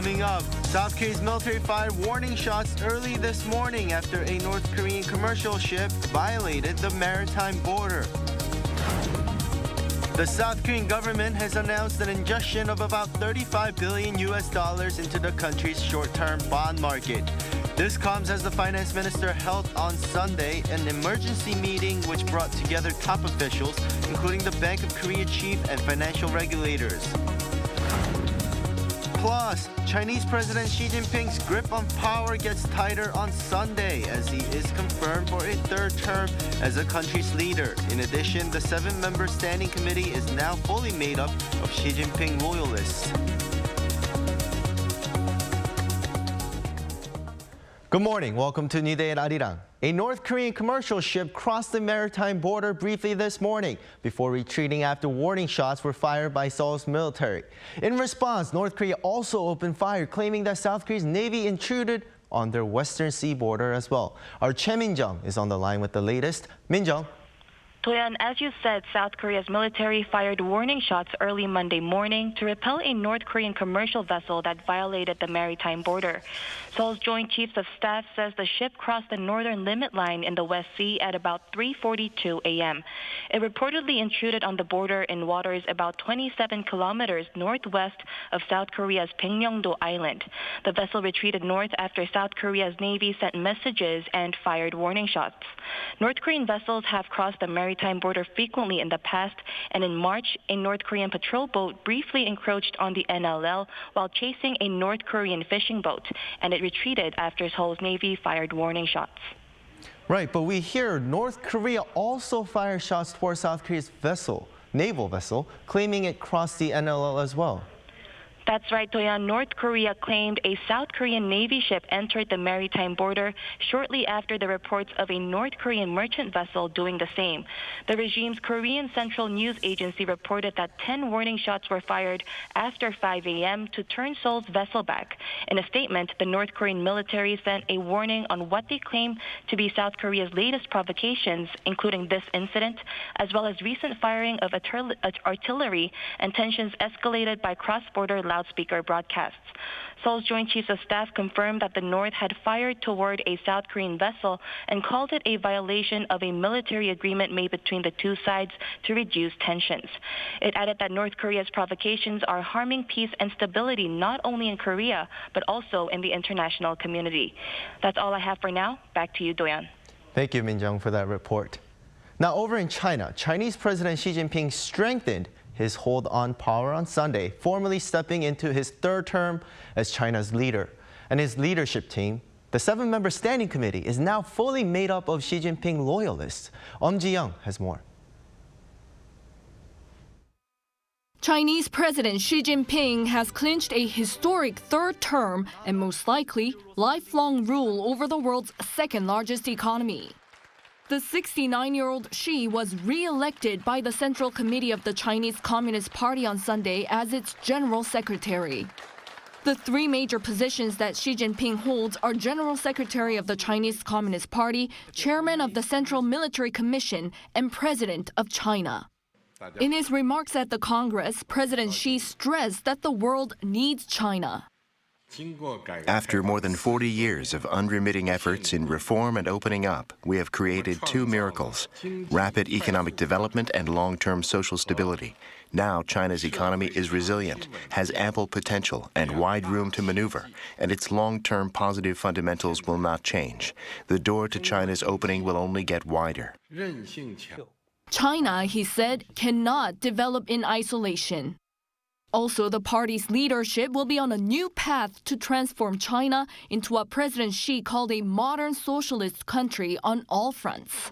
Coming up, South Korea's military fired warning shots early this morning after a North Korean commercial ship violated the maritime border. The South Korean government has announced an injection of about $35 billion into the country's short-term bond market. This comes as the finance minister held on Sunday an emergency meeting which brought together top officials, including the Bank of Korea chief and financial regulators. Plus, Chinese President Xi Jinping's grip on power gets tighter on Sunday as he is confirmed for a third term as the country's leader. In addition, the 7-member standing committee is now fully made up of Xi Jinping loyalists. Good morning. Welcome to New Day at Arirang. A North Korean commercial ship crossed the maritime border briefly this morning before retreating after warning shots were fired by Seoul's military. In response, North Korea also opened fire, claiming that South Korea's Navy intruded on their western sea border as well. Our Choi Min-jung is on the line with the latest. Min-jung. Toyan, as you said, South Korea's military fired warning shots early Monday morning to repel a North Korean commercial vessel that violated the maritime border. Seoul's Joint Chiefs of Staff says the ship crossed the northern limit line in the West Sea at about 3:42 a.m. It reportedly intruded on the border in waters about 27 kilometers northwest of South Korea's Pyeongdo Island. The vessel retreated north after South Korea's Navy sent messages and fired warning shots. North Korean vessels have crossed the maritime border frequently in the past, and in March, a North Korean patrol boat briefly encroached on the NLL while chasing a North Korean fishing boat, and it retreated after Seoul's Navy fired warning shots. Right, but we hear North Korea also fired shots toward South Korea's naval vessel, claiming it crossed the NLL as well. That's right, Toyan. North Korea claimed a South Korean Navy ship entered the maritime border shortly after the reports of a North Korean merchant vessel doing the same. The regime's Korean Central News Agency reported that 10 warning shots were fired after 5 a.m. to turn Seoul's vessel back. In a statement, the North Korean military sent a warning on what they claim to be South Korea's latest provocations, including this incident, as well as recent firing of artillery, and tensions escalated by cross-border loudspeaker broadcasts. Seoul's Joint Chiefs of Staff confirmed that the North had fired toward a South Korean vessel and called it a violation of a military agreement made between the two sides to reduce tensions. It added that North Korea's provocations are harming peace and stability not only in Korea, but also in the international community. That's all I have for now. Back to you, Doyan. Thank you, Min-jung, for that report. Now, over in China, Chinese President Xi Jinping strengthened his hold on power on Sunday, formally stepping into his third term as China's leader. And his leadership team, the 7-member standing committee, is now fully made up of Xi Jinping loyalists. Ji-young has more. Chinese President Xi Jinping has clinched a historic third term and most likely lifelong rule over the world's second-largest economy. The 69-year-old Xi was re-elected by the Central Committee of the Chinese Communist Party on Sunday as its General Secretary. The three major positions that Xi Jinping holds are General Secretary of the Chinese Communist Party, Chairman of the Central Military Commission, and President of China. In his remarks at the Congress, President Xi stressed that the world needs China. After more than 40 years of unremitting efforts in reform and opening up, we have created two miracles: rapid economic development and long-term social stability. Now China's economy is resilient, has ample potential and wide room to maneuver, and its long-term positive fundamentals will not change. The door to China's opening will only get wider. China, he said, cannot develop in isolation. Also, the party's leadership will be on a new path to transform China into what President Xi called a modern socialist country on all fronts.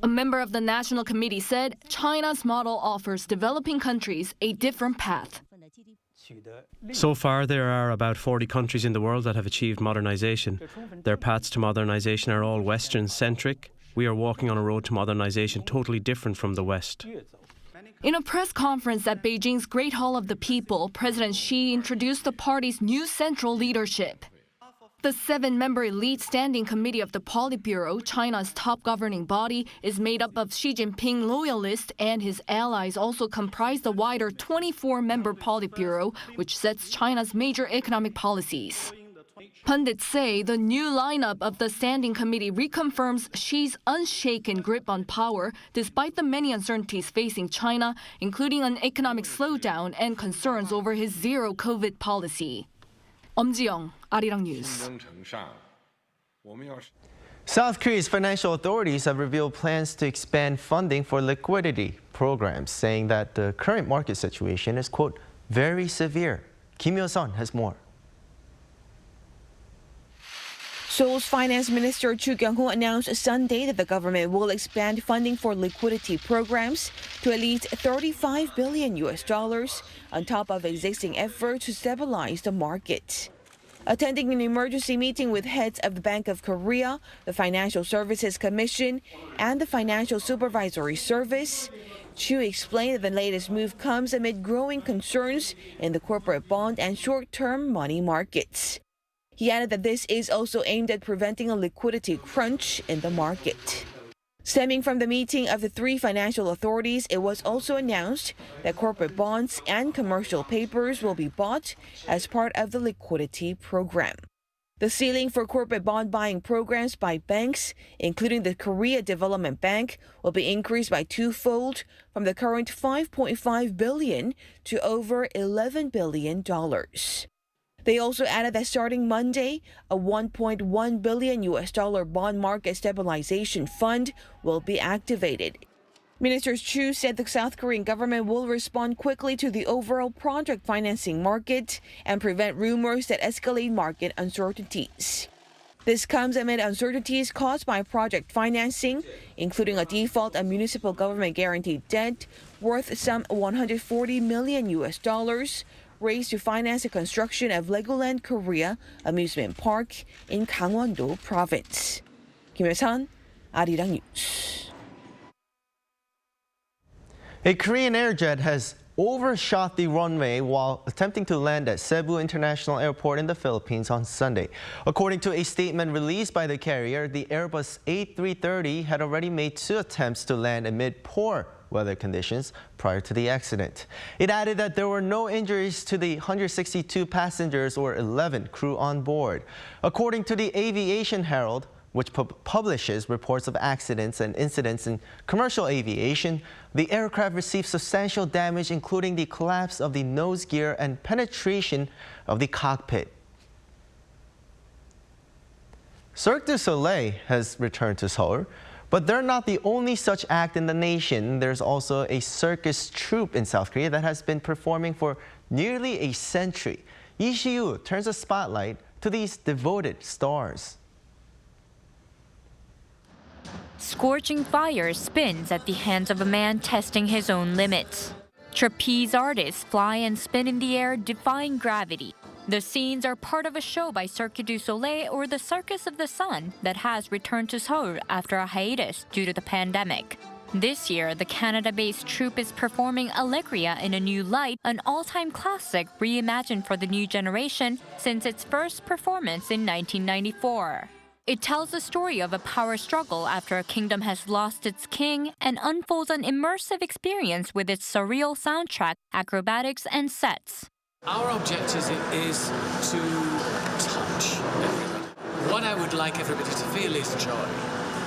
A member of the National Committee said China's model offers developing countries a different path. So far, there are about 40 countries in the world that have achieved modernization. Their paths to modernization are all Western-centric. We are walking on a road to modernization totally different from the West. In a press conference at Beijing's Great Hall of the People, President Xi introduced the party's new central leadership. The 7-member elite standing committee of the Politburo, China's top governing body, is made up of Xi Jinping loyalists, and his allies also comprise the wider 24-member Politburo, which sets China's major economic policies. Pundits say the new lineup of the standing committee reconfirms Xi's unshaken grip on power despite the many uncertainties facing China, including an economic slowdown and concerns over his zero-COVID policy. 엄지영, Arirang News. South Korea's financial authorities have revealed plans to expand funding for liquidity programs, saying that the current market situation is, quote, very severe. Kim Yo-sun has more. Seoul's Finance Minister Chu Kyung-ho announced Sunday that the government will expand funding for liquidity programs to at least $35 billion on top of existing efforts to stabilize the market. Attending an emergency meeting with heads of the Bank of Korea, the Financial Services Commission, and the Financial Supervisory Service, Chu explained that the latest move comes amid growing concerns in the corporate bond and short-term money markets. He added that this is also aimed at preventing a liquidity crunch in the market. Stemming from the meeting of the three financial authorities, it was also announced that corporate bonds and commercial papers will be bought as part of the liquidity program. The ceiling for corporate bond buying programs by banks, including the Korea Development Bank, will be increased by twofold from the current $5.5 billion to over $11 billion. They also added that starting Monday, a $1.1 billion bond market stabilization fund will be activated. Minister Chu said the South Korean government will respond quickly to the overall project financing market and prevent rumors that escalate market uncertainties. This comes amid uncertainties caused by project financing, including a default on municipal government guaranteed debt worth some $140 million raised to finance the construction of Legoland Korea amusement park in Gangwon-do province. Kim Yo-sun, Arirang News. A Korean airjet has overshot the runway while attempting to land at Cebu International Airport in the Philippines on Sunday. According to a statement released by the carrier, the Airbus A330 had already made 2 attempts to land amid poor weather conditions prior to the accident. It added that there were no injuries to the 162 passengers or 11 crew on board. According to the Aviation Herald, which publishes reports of accidents and incidents in commercial aviation, the aircraft received substantial damage, including the collapse of the nose gear and penetration of the cockpit. Cirque du Soleil has returned to Seoul, but they're not the only such act in the nation. There's also a circus troupe in South Korea that has been performing for nearly a century. Lee Si-yu turns a spotlight to these devoted stars. Scorching fire spins at the hands of a man testing his own limits. Trapeze artists fly and spin in the air, defying gravity. The scenes are part of a show by Cirque du Soleil, or the Circus of the Sun, that has returned to Seoul after a hiatus due to the pandemic. This year, the Canada-based troupe is performing Allegria in a new light, an all-time classic reimagined for the new generation since its first performance in 1994. It tells the story of a power struggle after a kingdom has lost its king and unfolds an immersive experience with its surreal soundtrack, acrobatics, and sets. Our objective is to touch everybody. What I would like everybody to feel is joy.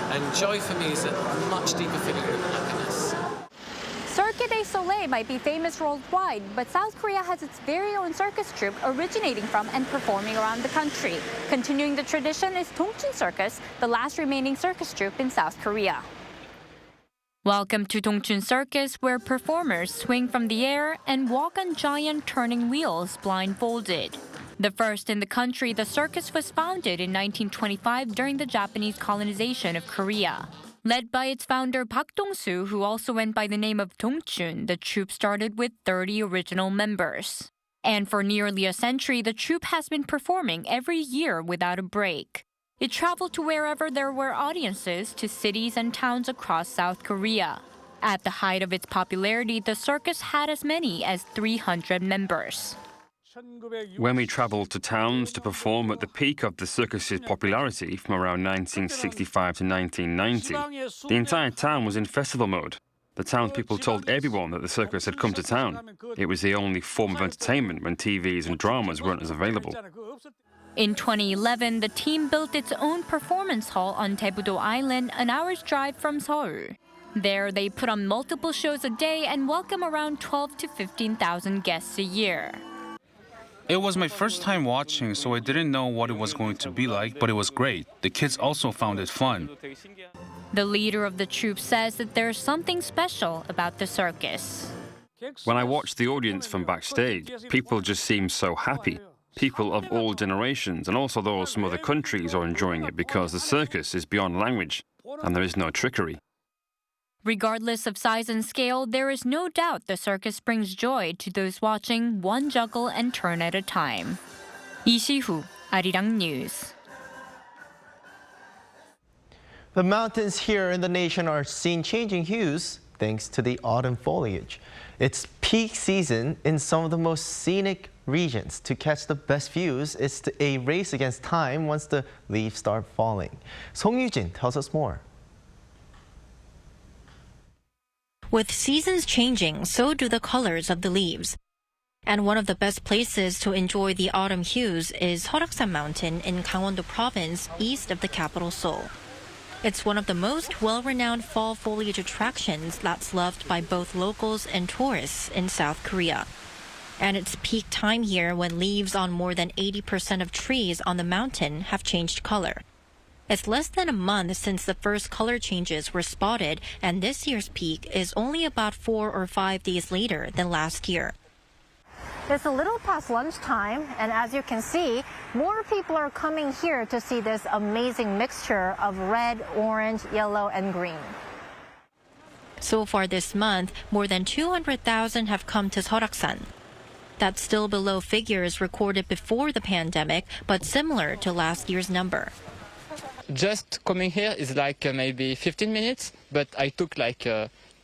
And joy for me is a much deeper feeling than happiness. Cirque du Soleil might be famous worldwide, but South Korea has its very own circus troupe originating from and performing around the country. Continuing the tradition is Dongchoon Circus, the last remaining circus troupe in South Korea. Welcome to Dongchoon Circus, where performers swing from the air and walk on giant turning wheels blindfolded. The first in the country, the circus was founded in 1925 during the Japanese colonization of Korea. Led by its founder Park Dong-soo, who also went by the name of Dongchoon, the troupe started with 30 original members. And for nearly a century, the troupe has been performing every year without a break. It traveled to wherever there were audiences, to cities and towns across South Korea. At the height of its popularity, the circus had as many as 300 members. When we travelled to towns to perform at the peak of the circus's popularity from around 1965 to 1990, the entire town was in festival mode. The townspeople told everyone that the circus had come to town. It was the only form of entertainment when TVs and dramas weren't as available. In 2011, the team built its own performance hall on Daebu-do Island, an hour's drive from Seoul. There, they put on multiple shows a day and welcome around 12 to 15,000 guests a year. It was my first time watching, so I didn't know what it was going to be like, but it was great. The kids also found it fun. The leader of the troupe says that there's something special about the circus. When I watched the audience from backstage, people just seem so happy. People of all generations, and also those from other countries, are enjoying it because the circus is beyond language, and there is no trickery. Regardless of size and scale, there is no doubt the circus brings joy to those watching one juggle and turn at a time. Lee Si-hu, Arirang News. The mountains here in the nation are seeing changing hues thanks to the autumn foliage. It's peak season in some of the most scenic regions. To catch the best views, it's a race against time once the leaves start falling. Song Yu-jin tells us more. With seasons changing, so do the colors of the leaves. And one of the best places to enjoy the autumn hues is Seoraksan Mountain in Gangwon-do Province, east of the capital Seoul. It's one of the most well-renowned fall foliage attractions that's loved by both locals and tourists in South Korea. And it's peak time here when leaves on more than 80% of trees on the mountain have changed color. It's less than a month since the first color changes were spotted, and this year's peak is only about 4 or 5 days later than last year. It's a little past lunchtime, and as you can see, more people are coming here to see this amazing mixture of red, orange, yellow, and green. So far this month, more than 200,000 have come to Seoraksan. That's still below figures recorded before the pandemic, but similar to last year's number. Just coming here is like maybe 15 minutes, but I took like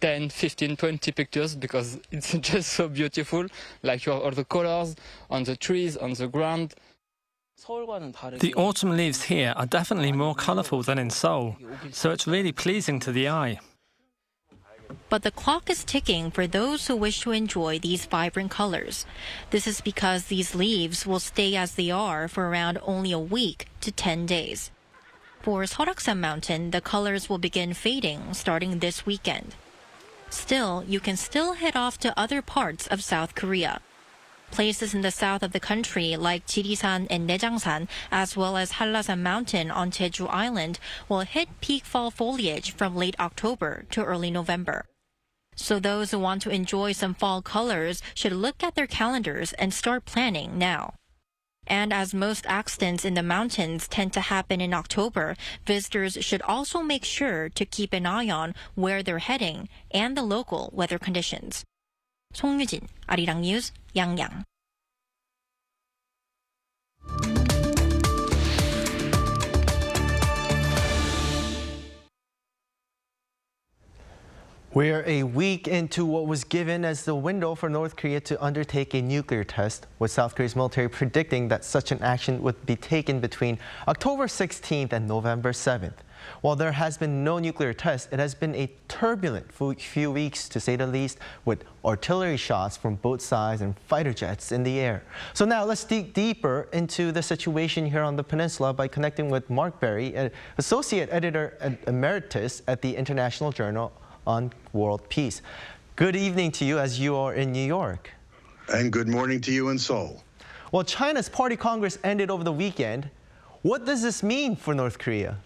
10, 15, 20 pictures because it's just so beautiful. Like you have all the colors on the trees, on the ground. The autumn leaves here are definitely more colourful than in Seoul, so it's really pleasing to the eye. But the clock is ticking for those who wish to enjoy these vibrant colors. This is because these leaves will stay as they are for around only a week to 10 days. For Seoraksan Mountain, the colors will begin fading starting this weekend. Still, you can still head off to other parts of South Korea. Places in the south of the country like Jirisan and Naejangsan, as well as Hallasan Mountain on Jeju Island, will hit peak fall foliage from late October to early November. So those who want to enjoy some fall colors should look at their calendars and start planning now. And as most accidents in the mountains tend to happen in October, visitors should also make sure to keep an eye on where they're heading and the local weather conditions. Song Yu-jin, Arirang News, Yangyang. We're a week into what was given as the window for North Korea to undertake a nuclear test, with South Korea's military predicting that such an action would be taken between October 16th and November 7th. While there has been no nuclear test, it has been a turbulent few weeks, to say the least, with artillery shots from both sides and fighter jets in the air. So now let's dig deeper into the situation here on the peninsula by connecting with Mark Berry, an Associate Editor Emeritus at the International Journal on World Peace. Good evening to you as you are in New York. And good morning to you in Seoul. Well, China's Party Congress ended over the weekend. What does this mean for North Korea?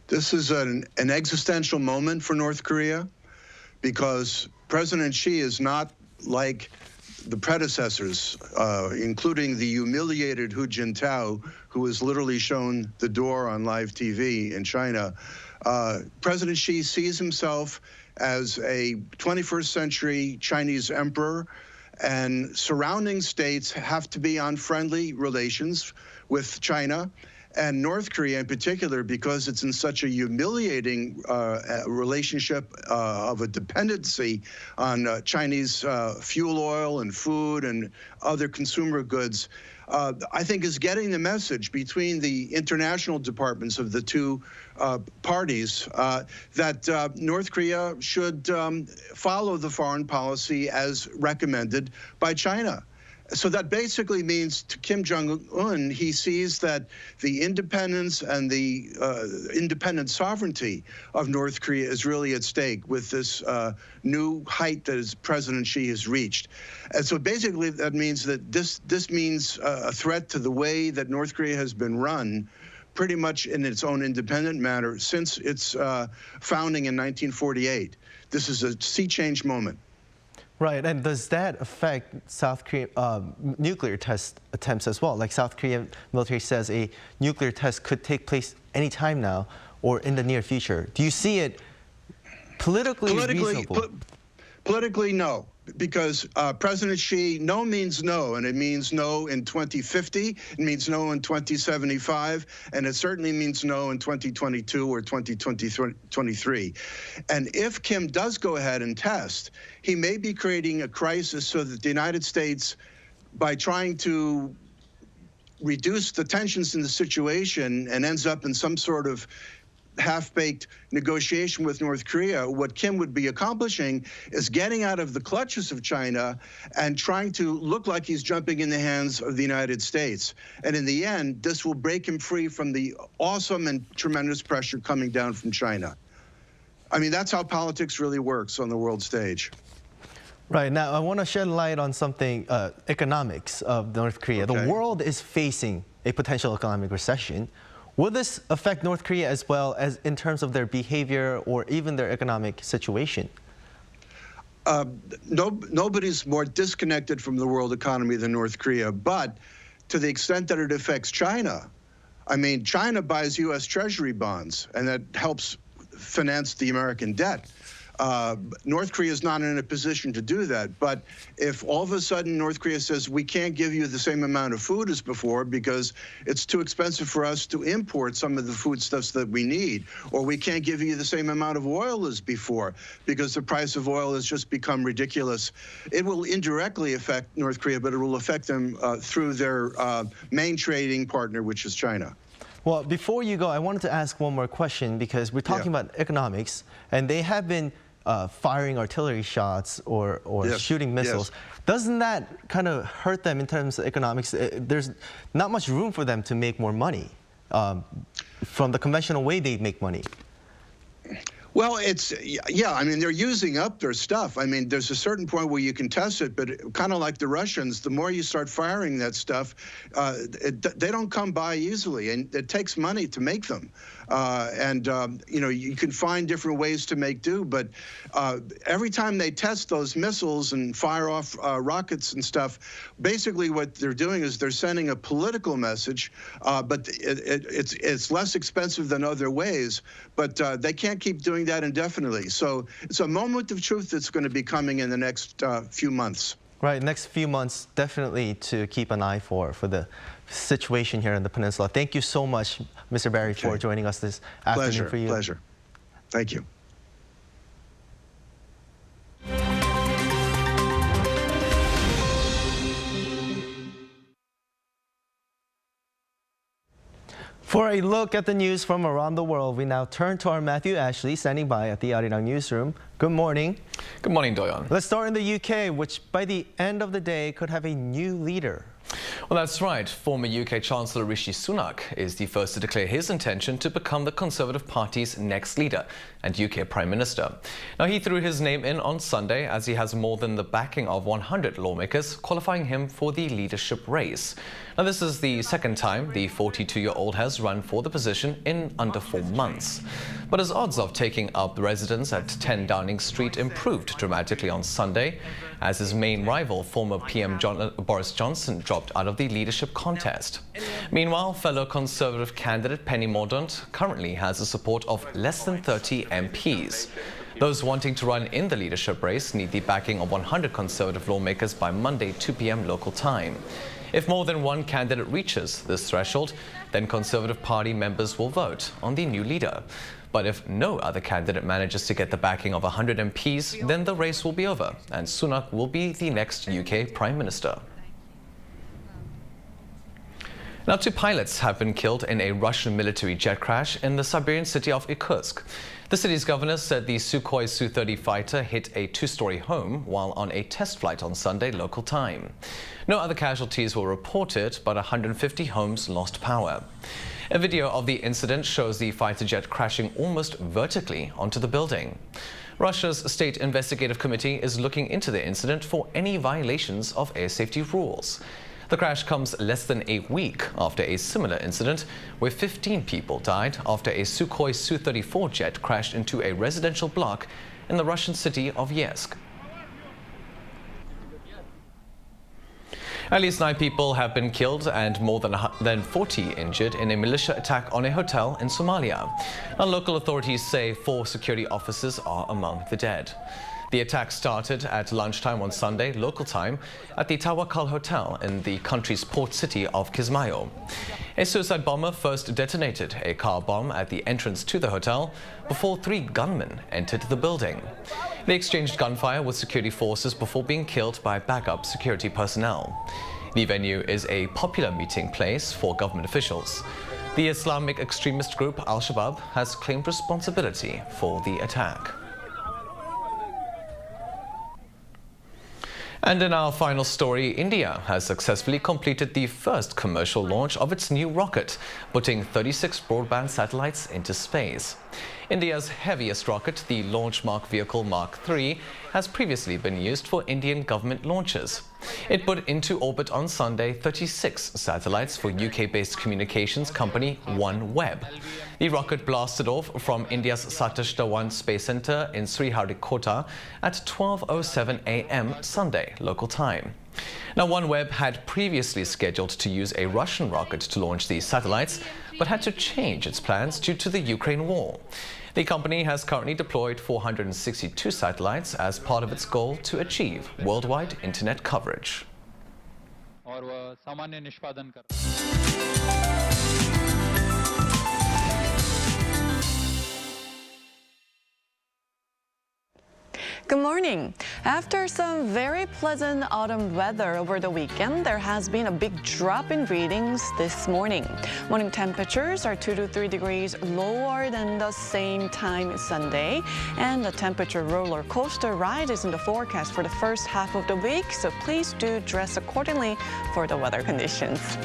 This is an existential moment for North Korea because President Xi is not like the predecessors, including the humiliated Hu Jintao, who was literally shown the door on live TV in China. President Xi sees himself as a 21st century Chinese emperor, and surrounding states have to be on friendly relations with China. and North Korea in particular, because it's in such a humiliating relationship of a dependency on Chinese fuel oil and food and other consumer goods, I think is getting the message between the international departments of the two parties that North Korea should follow the foreign policy as recommended by China. So that basically means to Kim Jong-un, he sees that the independence and the independent sovereignty of North Korea is really at stake with this new height that President Xi has reached. And so basically that means that this means a threat to the way that North Korea has been run pretty much in its own independent manner since its founding in 1948. This is a sea change moment. Right, and does that affect South Korean nuclear test attempts as well? Like South Korean military says a nuclear test could take place anytime now or in the near future. Do you see it politically reasonable? Politically, no. Because President Xi, no means no, and it means no in 2050, it means no in 2075, and it certainly means no in 2022 or 2023. And if Kim does go ahead and test, he may be creating a crisis so that the United States, by trying to reduce the tensions in the situation and ends up in some sort of half-baked negotiation with North Korea, what Kim would be accomplishing is getting out of the clutches of China and trying to look like he's jumping in the hands of the United States. And in the end, this will break him free from the awesome and tremendous pressure coming down from China. I mean, that's how politics really works on the world stage. Right, now I want to shed light on something, economics of North Korea. Okay. The world is facing a potential economic recession. Will this affect North Korea as well as in terms of their behavior or even their economic situation? Nobody's more disconnected from the world economy than North Korea, but to the extent that it affects China, I mean, China buys U.S. Treasury bonds, and that helps finance the American debt. North Korea is not in a position to do that. But if all of a sudden North Korea says we can't give you the same amount of food as before because it's too expensive for us to import some of the foodstuffs that we need, or we can't give you the same amount of oil as before because the price of oil has just become ridiculous, it will indirectly affect North Korea, but it will affect them through their main trading partner, which is China. Well, before you go, I wanted to ask one more question because we're talking about economics, and they have been firing artillery shots or shooting missiles. Doesn't that kind of hurt them in terms of economics? There's not much room for them to make more money from the conventional way they make money. Well, it's, yeah, I mean, they're using up their stuff. I mean, there's a certain point where you can test it, but kind of like the Russians, the more you start firing that stuff, they don't come by easily, and it takes money to make them. You know, you can find different ways to make do, but every time they test those missiles and fire off rockets and stuff, basically what they're doing is they're sending a political message, but it's less expensive than other ways, but they can't keep doing that indefinitely. So it's a moment of truth that's going to be coming in the next few months. Right, next few months, definitely to keep an eye for the situation here in the peninsula. Thank you so much, Mr. Barry, for joining us this afternoon for you. Pleasure. Thank you. For a look at the news from around the world, we now turn to our Matthew Ashley standing by at the Arirang newsroom. Good morning. Good morning, Doyon. Let's start in the UK, which by the end of the day could have a new leader. Well, that's right. Former UK Chancellor Rishi Sunak is the first to declare his intention to become the Conservative Party's next leader and UK Prime Minister. Now, he threw his name in on Sunday as he has more than the backing of 100 lawmakers, qualifying him for the leadership race. Now, this is the second time the 42-year-old has run for the position in under 4 months. But his odds of taking up residence at 10 Downing Street improved dramatically on Sunday as his main rival, former PM Boris Johnson, dropped out of the leadership contest. Meanwhile, fellow Conservative candidate Penny Mordaunt currently has the support of less than 30 MPs. Those wanting to run in the leadership race need the backing of 100 Conservative lawmakers by Monday, 2 p.m. local time. If more than one candidate reaches this threshold, then Conservative Party members will vote on the new leader. But if no other candidate manages to get the backing of 100 MPs, then the race will be over and Sunak will be the next UK Prime Minister. Now, 2 pilots have been killed in a Russian military jet crash in the Siberian city of Irkutsk. The city's governor said the Sukhoi Su-30 fighter hit a 2-story home while on a test flight on Sunday local time. No other casualties were reported, but 150 homes lost power. A video of the incident shows the fighter jet crashing almost vertically onto the building. Russia's State Investigative Committee is looking into the incident for any violations of air safety rules. The crash comes less than a week after a similar incident where 15 people died after a Sukhoi Su-34 jet crashed into a residential block in the Russian city of Yezd. At least 9 people have been killed and more than 40 injured in a militia attack on a hotel in Somalia. Now, local authorities say 4 security officers are among the dead. The attack started at lunchtime on Sunday, local time, at the Tawakal Hotel in the country's port city of Kismayo. A suicide bomber first detonated a car bomb at the entrance to the hotel before 3 gunmen entered the building. They exchanged gunfire with security forces before being killed by backup security personnel. The venue is a popular meeting place for government officials. The Islamic extremist group Al-Shabaab has claimed responsibility for the attack. And in our final story, India has successfully completed the first commercial launch of its new rocket, putting 36 broadband satellites into space. India's heaviest rocket, the Launch Mark Vehicle Mark III, has previously been used for Indian government launches. It put into orbit on Sunday 36 satellites for UK-based communications company OneWeb. The rocket blasted off from India's Satish Dhawan Space Center in Sriharikota at 12:07 a.m. Sunday local time. Now, OneWeb had previously scheduled to use a Russian rocket to launch these satellites, but had to change its plans due to the Ukraine war. The company has currently deployed 462 satellites as part of its goal to achieve worldwide internet coverage. Good morning. After some very pleasant autumn weather over the weekend, there has been a big drop in readings this morning. Morning temperatures are 2 to 3 degrees lower than the same time Sunday, and the temperature roller coaster ride is in the forecast for the first half of the week, so please do dress accordingly for the weather conditions.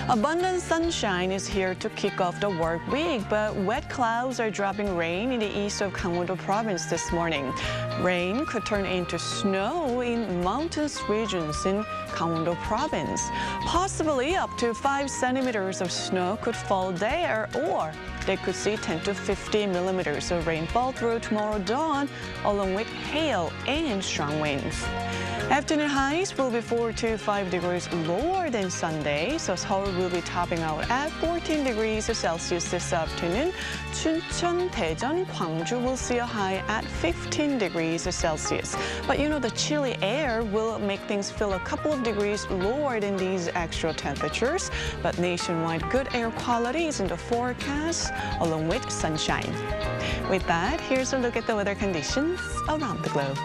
Abundant sunshine is here to kick off the work week, but wet clouds are dropping rain in the east of Gangwon-do province this morning. Rain could turn into snow in mountainous regions in Gangwon-do province. Possibly up to 5 centimeters of snow could fall there, or they could see 10 to 50 millimeters of rainfall through tomorrow dawn, along with hail and strong winds. Afternoon highs will be 4 to 5 degrees lower than Sunday, so Seoul will be topping out at 14 degrees Celsius this afternoon. Chuncheon, Daejeon, Gwangju will see a high at 15 degrees Celsius. But you know, the chilly air will make things feel a couple of degrees lower than these actual temperatures. But nationwide good air quality is in the forecast, along with sunshine. With that, here's a look at the weather conditions around the globe.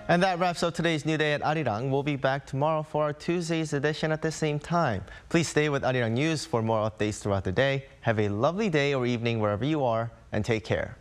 And that wraps up today's New Day at Arirang. We'll be back tomorrow for our Tuesday's edition at the same time. Please stay with Arirang News for more updates throughout the day. Have a lovely day or evening wherever you are, and take care.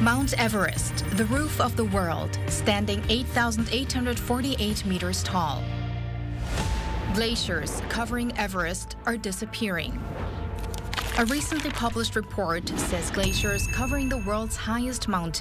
Mount Everest, the roof of the world, standing 8,848 meters tall. Glaciers covering Everest are disappearing. A recently published report says glaciers covering the world's highest mountain